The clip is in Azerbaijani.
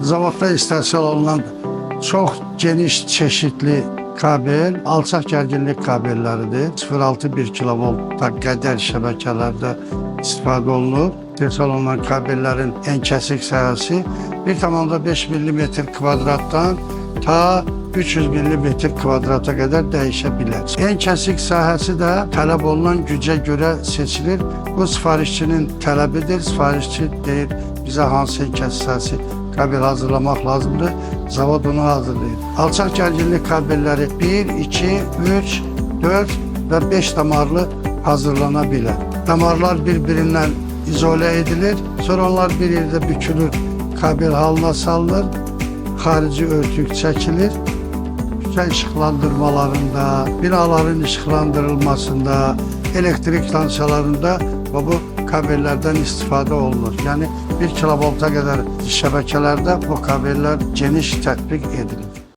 Zavodda istehsal olunan çox geniş çeşitli kabel, alçaq gərginlik kabelləridir. 0.6-1 kilovolta qədər şəbəkələrdə istifadə olunur. İstehsal olunan kabellərin ən kəsik sahəsi 1,5 mm kvadratdan ta 300 mm kvadrata qədər dəyişə bilər. Ən kəsik sahəsi də tələb olunan gücə görə seçilir. Bu sifarişçinin tələbidir. Sifarişçi deyir, bizə hansı ən kəsik sahəsi kabel hazırlamaq lazımdır. Zavod onu hazırlayır. Alçaq gərginlik kabelləri 1, 2, 3, 4 və 5 damarlı hazırlana bilər. Damarlar bir-birindən izole edilir. Sonra onlar bir yerdə bükülür, kabel halına salınır. Xarici örtük çəkilir. Küçə işıqlandırmalarında, binaların işıqlandırılmasında, elektrik stansiyalarında bu kabellərdən istifadə olunur. Yəni 1 kilovolta qədər şəbəkələrdə bu kabellər geniş tətbiq edilir.